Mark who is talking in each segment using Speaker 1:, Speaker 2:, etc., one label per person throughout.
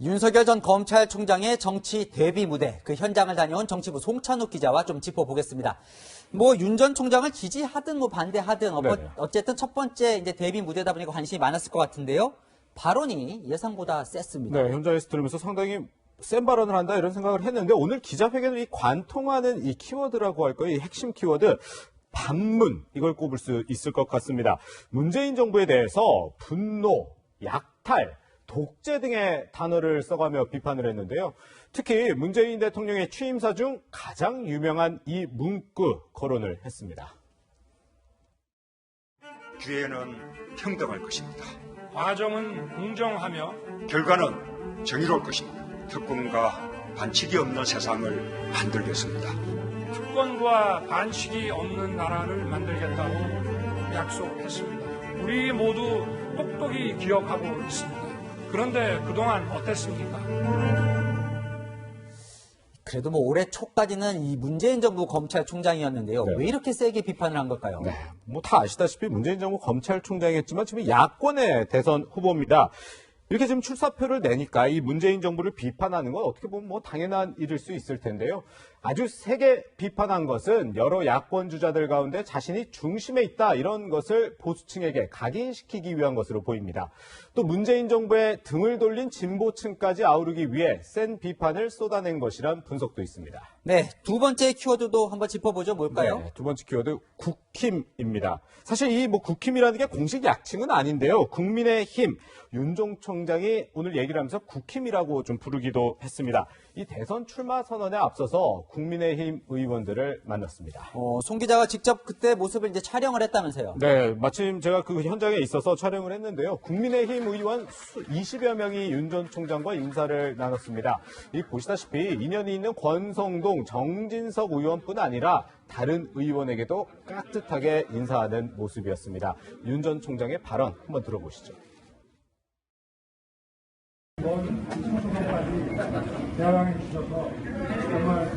Speaker 1: 윤석열 전 검찰총장의 정치 데뷔 무대, 그 현장을 다녀온 정치부 송찬욱 기자와 좀 짚어보겠습니다. 윤 전 총장을 지지하든 반대하든 어쨌든 첫 번째 이제 데뷔 무대다 보니까 관심이 많았을 것 같은데요. 발언이 예상보다 셌습니다.
Speaker 2: 네, 현장에서 들으면서 상당히 센 발언을 한다 이런 생각을 했는데 오늘 기자회견을 이 관통하는 이 키워드라고 할까요? 이 핵심 키워드 반문 이걸 꼽을 수 있을 것 같습니다. 문재인 정부에 대해서 분노, 약탈, 독재 등의 단어를 써가며 비판을 했는데요. 특히 문재인 대통령의 취임사 중 가장 유명한 이 문구 거론을 했습니다.
Speaker 3: 기회는 평등할 것입니다.
Speaker 4: 과정은 공정하며
Speaker 3: 결과는 정의로울 것입니다. 특권과 반칙이 없는 세상을 만들겠습니다.
Speaker 4: 특권과 반칙이 없는 나라를 만들겠다고 약속했습니다. 우리 모두 똑똑히 기억하고 있습니다. 그런데 그동안 어땠습니까?
Speaker 1: 그래도 올해 초까지는 이 문재인 정부 검찰총장이었는데요.
Speaker 2: 네.
Speaker 1: 왜 이렇게 세게 비판을 한 걸까요?
Speaker 2: 네, 다 아시다시피 문재인 정부 검찰총장이었지만 지금 야권의 대선 후보입니다. 이렇게 지금 출사표를 내니까 이 문재인 정부를 비판하는 건 어떻게 보면 당연한 일일 수 있을 텐데요. 아주 세게 비판한 것은 여러 야권 주자들 가운데 자신이 중심에 있다 이런 것을 보수층에게 각인시키기 위한 것으로 보입니다. 또 문재인 정부의 등을 돌린 진보층까지 아우르기 위해 센 비판을 쏟아낸 것이란 분석도 있습니다.
Speaker 1: 네, 두 번째 키워드도 한번 짚어보죠. 뭘까요?
Speaker 2: 네, 두 번째 키워드 국힘입니다. 사실 이 국힘이라는 게 공식 약칭은 아닌데요. 국민의힘 윤 총장이 오늘 얘기를 하면서 국힘이라고 좀 부르기도 했습니다. 이 대선 출마 선언에 앞서서 국민의힘 의원들을 만났습니다.
Speaker 1: 송 기자가 직접 그때 모습을 이제 촬영을 했다면서요?
Speaker 2: 네, 마침 제가 그 현장에 있어서 촬영을 했는데요. 국민의힘 의원 20여 명이 윤 전 총장과 인사를 나눴습니다. 이 보시다시피 인연이 있는 권성동, 정진석 의원뿐 아니라 다른 의원에게도 깍듯하게 인사하는 모습이었습니다. 윤 전 총장의 발언 한번 들어보시죠.
Speaker 5: 대화방에 주셔서 정말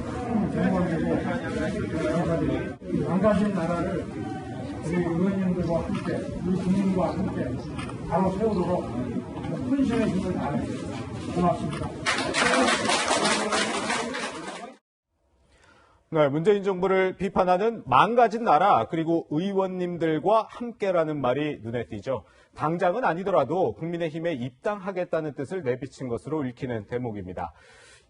Speaker 5: 영광이고 감사드립니다. 망가진 나라를 우리 의원님들과 함께, 우리 국민과 함께 바로 세우도록 혼신의 힘을 다하겠습니다. 고맙습니다.
Speaker 2: 네, 문재인 정부를 비판하는 망가진 나라 그리고 의원님들과 함께라는 말이 눈에 띄죠. 당장은 아니더라도 국민의힘에 입당하겠다는 뜻을 내비친 것으로 읽히는 대목입니다.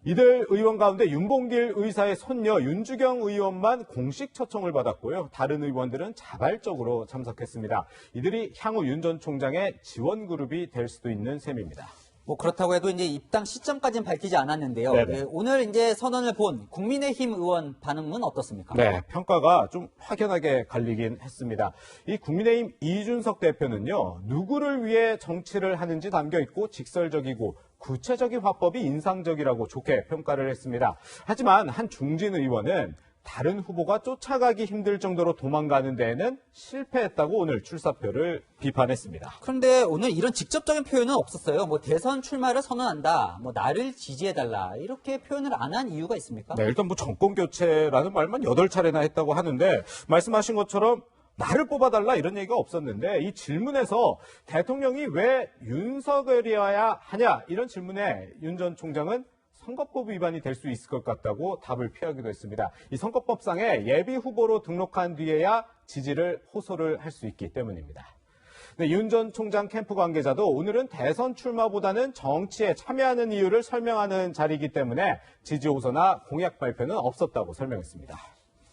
Speaker 2: 이들 의원 가운데 윤봉길 의사의 손녀 윤주경 의원만 공식 초청을 받았고요. 다른 의원들은 자발적으로 참석했습니다. 이들이 향후 윤 전 총장의 지원 그룹이 될 수도 있는 셈입니다.
Speaker 1: 그렇다고 해도 이제 입당 시점까지는 밝히지 않았는데요.
Speaker 2: 네네.
Speaker 1: 오늘 이제 선언을 본 국민의힘 의원 반응은 어떻습니까?
Speaker 2: 네, 평가가 좀 확연하게 갈리긴 했습니다. 이 국민의힘 이준석 대표는요, 누구를 위해 정치를 하는지 담겨 있고 직설적이고 구체적인 화법이 인상적이라고 좋게 평가를 했습니다. 하지만 한 중진 의원은 다른 후보가 쫓아가기 힘들 정도로 도망가는 데에는 실패했다고 오늘 출사표를 비판했습니다.
Speaker 1: 그런데 오늘 이런 직접적인 표현은 없었어요. 대선 출마를 선언한다, 나를 지지해달라 이렇게 표현을 안 한 이유가 있습니까?
Speaker 2: 네, 일단 정권 교체라는 말만 8차례나 했다고 하는데 말씀하신 것처럼 나를 뽑아달라 이런 얘기가 없었는데 이 질문에서 대통령이 왜 윤석열이어야 하냐 이런 질문에 윤 전 총장은 선거법 위반이 될 수 있을 것 같다고 답을 피하기도 했습니다. 이 선거법상에 예비 후보로 등록한 뒤에야 지지를 호소를 할 수 있기 때문입니다. 네, 윤 전 총장 캠프 관계자도 오늘은 대선 출마보다는 정치에 참여하는 이유를 설명하는 자리이기 때문에 지지 호소나 공약 발표는 없었다고 설명했습니다.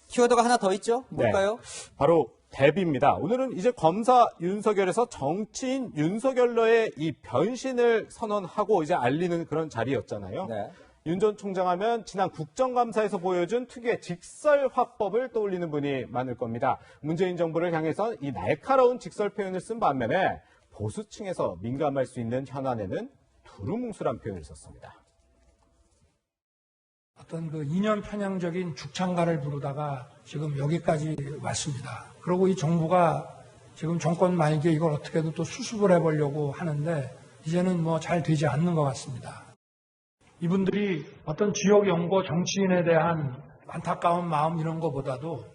Speaker 1: 키워드가 하나 더 있죠? 뭘까요?
Speaker 2: 네, 바로 대비입니다. 오늘은 이제 검사 윤석열에서 정치인 윤석열러의 이 변신을 선언하고 이제 알리는 그런 자리였잖아요.
Speaker 1: 네.
Speaker 2: 윤 전 총장 하면 지난 국정감사에서 보여준 특유의 직설 화법을 떠올리는 분이 많을 겁니다. 문재인 정부를 향해서 이 날카로운 직설 표현을 쓴 반면에 보수층에서 민감할 수 있는 현안에는 두루뭉술한 표현을 썼습니다.
Speaker 4: 어떤 이념 편향적인 죽창가를 부르다가 지금 여기까지 왔습니다. 그리고 이 정부가 지금 정권 말기에 이걸 어떻게든 또 수습을 해보려고 하는데 이제는 잘 되지 않는 것 같습니다. 이분들이 어떤 지역 연고 정치인에 대한 안타까운 마음 이런 것보다도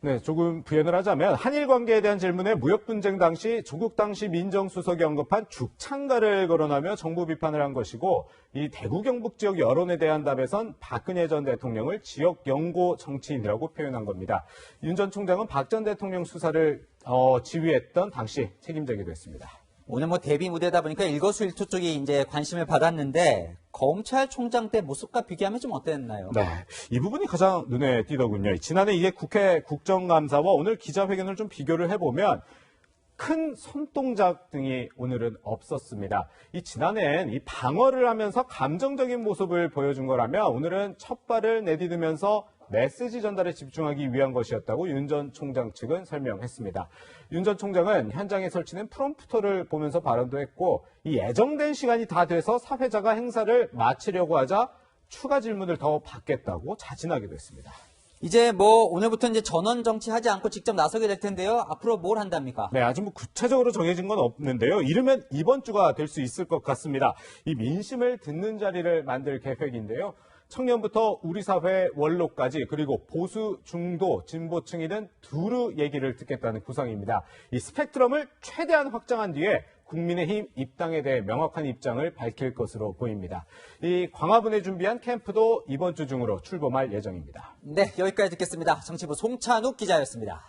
Speaker 2: 네, 조금 부연을 하자면 한일 관계에 대한 질문에 무역 분쟁 당시 조국 당시 민정수석이 언급한 죽창가를 거론하며 정부 비판을 한 것이고, 이 대구 경북 지역 여론에 대한 답에선 박근혜 전 대통령을 지역 연고 정치인이라고 표현한 겁니다. 윤 전 총장은 박 전 대통령 수사를 지휘했던 당시 책임자이기도 했습니다.
Speaker 1: 오늘 뭐 대비 무대다 보니까 일거수일투 쪽이 이제 관심을 받았는데 검찰총장 때 모습과 비교하면 좀 어땠나요?
Speaker 2: 네, 이 부분이 가장 눈에 띄더군요. 지난해 이게 국회 국정감사와 오늘 기자회견을 좀 비교를 해보면 큰 손동작 등이 오늘은 없었습니다. 이 지난해엔 이 방어를 하면서 감정적인 모습을 보여준 거라면 오늘은 첫 발을 내디디면서 메시지 전달에 집중하기 위한 것이었다고 윤 전 총장 측은 설명했습니다. 윤 전 총장은 현장에 설치된 프롬프터를 보면서 발언도 했고, 이 예정된 시간이 다 돼서 사회자가 행사를 마치려고 하자 추가 질문을 더 받겠다고 자진하기도 했습니다.
Speaker 1: 이제 뭐 오늘부터 이제 전원 정치하지 않고 직접 나서게 될 텐데요. 앞으로 뭘 한답니까?
Speaker 2: 네, 아직 뭐 구체적으로 정해진 건 없는데요. 이르면 이번 주가 될 수 있을 것 같습니다. 이 민심을 듣는 자리를 만들 계획인데요. 청년부터 우리 사회 원로까지, 그리고 보수, 중도, 진보층이든 두루 얘기를 듣겠다는 구상입니다. 이 스펙트럼을 최대한 확장한 뒤에 국민의힘 입당에 대해 명확한 입장을 밝힐 것으로 보입니다. 이 광화문에 준비한 캠프도 이번 주 중으로 출범할 예정입니다.
Speaker 1: 네, 여기까지 듣겠습니다. 정치부 송찬욱 기자였습니다.